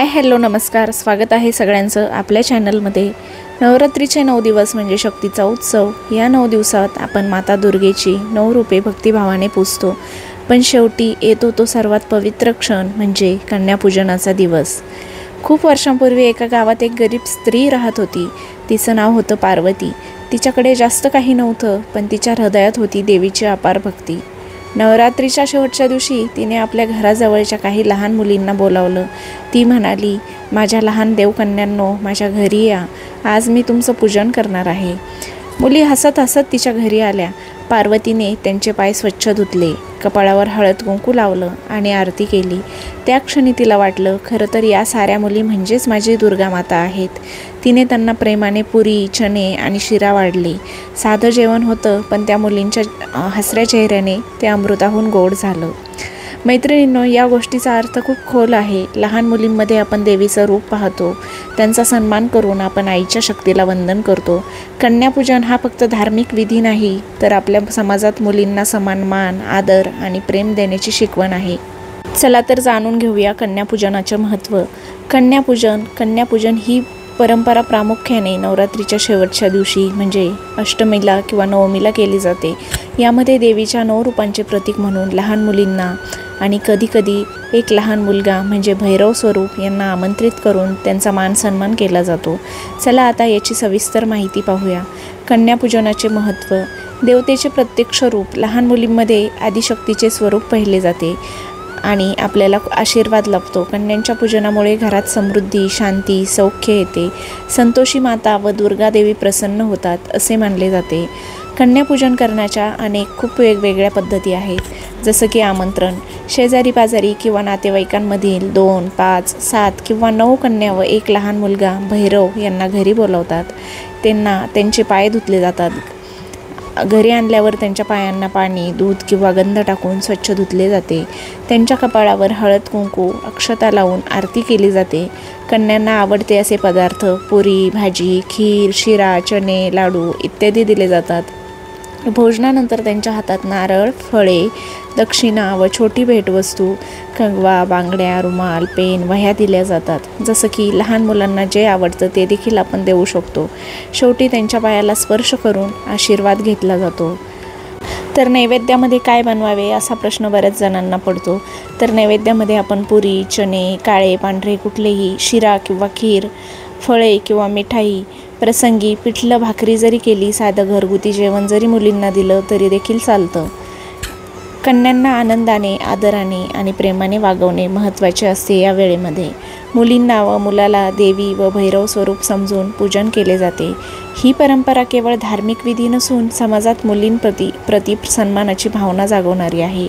Hi hello नमस्कार, स्वागत आहे सगळ्यांचं आपल्या चॅनलमध्ये। नवरात्रीचे 9 दिवस म्हणजे शक्तीचा उत्सव। या 9 दिवसात आपण माता दुर्गेची 9 रूपे भक्तिभावाने पूजतो, पण शेवटी येतो तो सर्वात पवित्र क्षण म्हणजे कन्यापूजनाचा दिवस। खूप वर्षांपूर्वी एका गावात एक गरीब स्त्री राहत होती। तिचं नाव होतं पार्वती। तिच्याकडे जास्त काही नव्हतं, पण तिच्या हृदयात होती देवीची अपार भक्ती। नवरात्रीच्या शेवटच्या दिवशी तिने आपल्या घराजवळच्या काही लहान मुलींना बोलावलं। ती म्हणाली, माझ्या लहान देवकन्यांनो, माझ्या घरी या, आज मी तुमचं पूजन करणार आहे। मुली हसत हसत तिच्या घरी आल्या। पार्वतीने त्यांचे पाय स्वच्छ धुतले, कपाळावर हळद कुंकू लावलं आणि आरती केली। त्या क्षणी तिला वाटलं, खरं तर या साऱ्या मुली म्हणजेच माझी दुर्गा माता आहेत। तिने त्यांना प्रेमाने पुरी, चणे आणि शिरा वाढली। साधं जेवण होतं, पण त्या मुलींच्या हसऱ्या चेहऱ्याने ते अमृताहून गोड झालं। मैत्रिणींनो, या गोष्टीचा अर्थ खूप खोल आहे। लहान मुलींमध्ये आपण देवीचं रूप पाहतो, त्यांचा सन्मान करून आपण आईच्या शक्तीला वंदन करतो। कन्यापूजन हा फक्त धार्मिक विधी नाही, तर आपल्या समाजात मुलींना समान मान, आदर आणि प्रेम देण्याची शिकवण आहे। चला तर जाणून घेऊया कन्यापूजनाचे महत्त्व। कन्यापूजन ही परंपरा प्रामुख्याने नवरात्रीच्या शेवटच्या दिवशी म्हणजे अष्टमीला किंवा नवमीला केली जाते। यामध्ये देवीच्या 9 रूपांचे प्रतीक म्हणून लहान मुलींना आणि कधीकधी एक लहान मुलगा म्हणजे भैरव स्वरूप यांना आमंत्रित करून त्यांचा मान सन्मान केला जातो। चला आता याची सविस्तर माहिती पाहूया। कन्यापूजनाचे महत्त्व। देवतेचे प्रत्यक्ष रूप। लहान मुलींमध्ये आदिशक्तीचे स्वरूप पाहिले जाते आणि आपल्याला आशीर्वाद लाभतो। कन्यांच्या पूजनामुळे घरात समृद्धी, शांती, सौख्य येते। संतोषी माता व दुर्गा देवी प्रसन्न होतात असे मानले जाते। कन्यापूजन करण्याच्या खूप वेगवेगळ्या पद्धती आहेत, जसं की आमंत्रण। शेजारी पाजारी किंवा नातेवाईकांमधील 2, 5, 7 किंवा 9 कन्या व एक लहान मुलगा भैरव यांना घरी बोलावतात। त्यांचे पाय धुतले जातात। घरी आणल्यावर त्यांच्या पायांना पाणी, दूध किंवा गंध टाकून स्वच्छ धुतले जाते। त्यांच्या कपाळावर हळद कुंकू, अक्षता लावून आरती केली जाते। कन्यांना आवडते असे पदार्थ पुरी, भाजी, खीर, शिरा, चणे, लाडू इत्यादी दिले जातात। भोजनानंतर त्यांच्या हातात नारळ, फळे, दक्षिणा व छोटी भेटवस्तू, कंगवा, बांगड्या, रुमाल, पेन, वह्या दिल्या जातात। जसं की लहान मुलांना जे आवडतं ते देखील आपण देऊ शकतो। शेवटी त्यांच्या पायाला स्पर्श करून आशीर्वाद घेतला जातो। तर नैवेद्यामध्ये काय बनवावे असा प्रश्न बऱ्याच जणांना पडतो। तर नैवेद्यामध्ये आपण पुरी, चणे, काळे, पांढरे कुठलेही, शिरा किंवा खीर, फळे किंवा मिठाई, प्रसंगी पिठलं भाकरी जरी केली, साधं घरगुती जेवण जरी मुलींना दिलं तरी देखील चालतं। कन्यांना आनंदाने, आदराने आणि प्रेमाने वागवणे महत्त्वाचे असते। या वेळेमध्ये मुलींना व मुलाला देवी व भैरव स्वरूप समजून पूजन केले जाते। ही परंपरा केवळ धार्मिक विधी नसून समाजात मुलींप्रती सन्मानाची भावना जागवणारी आहे।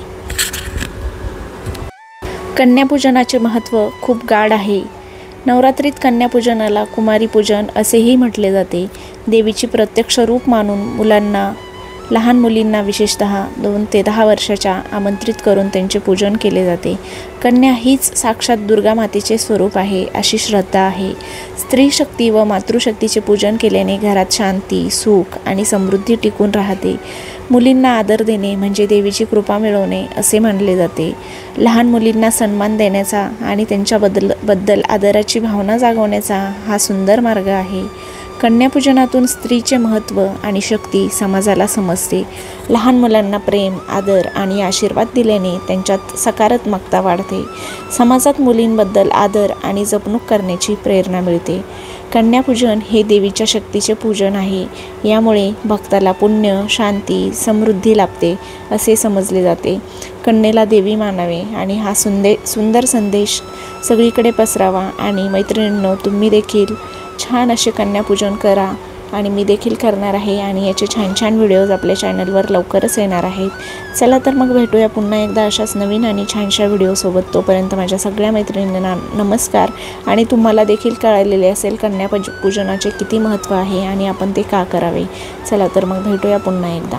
कन्यापूजनाचे महत्त्व खूप गाढ आहे। नवरात्रीत कन्यापूजनाला कुमारी पूजन असेही म्हटले जाते। देवीची प्रत्यक्ष रूप मानून लहान मुलींना विशेषतः 2 ते 10 वर्षाच्या आमंत्रित करून त्यांचे पूजन केले जाते। कन्या हीच साक्षात दुर्गा मातेचे स्वरूप आहे अशी श्रद्धा आहे। स्त्री शक्ती व मातृशक्तीचे पूजन केल्याने घरात शांती, सुख आणि समृद्धी टिकून राहते। मुलींना आदर देणे म्हणजे देवीची कृपा मिळवणे असे मानले जाते। लहान मुलींना सन्मान देण्याचा आणि त्यांच्याबद्दल आदराची भावना जागवण्याचा हा सुंदर मार्ग आहे। कन्यापूजनातून स्त्रीचे महत्त्व आणि शक्ती समाजाला समजते। लहान मुलांना प्रेम, आदर आणि आशीर्वाद दिल्याने त्यांच्यात सकारात्मकता वाढते। समाजात मुलींबद्दल आदर आणि जपणूक करण्याची प्रेरणा मिळते। कन्यापूजन हे देवीच्या शक्तीचे पूजन आहे। यामुळे भक्ताला पुण्य, शांती, समृद्धी लाभते असे समजले जाते। कन्येला देवी मानावे आणि हा सुंदर संदेश सगळीकडे पसरावा। आणि मैत्रिणींनो, तुम्ही देखील छान असे कन्यापूजन करा आणि मी देखील करणार आहे आणि याचे छान छान व्हिडिओज आपल्या चॅनलवर लवकरच येणार आहेत। चला तर मग भेटूया पुन्हा एकदा अशाच नवीन आणि छानशा व्हिडिओसोबत। तोपर्यंत माझ्या सगळ्या मैत्रिणींना नमस्कार। आणि तुम्हाला देखील कळलेले असेल कन्यापूजनाचे किती महत्त्व आहे आणि आपण ते का करावे। चला तर मग भेटूया पुन्हा एकदा।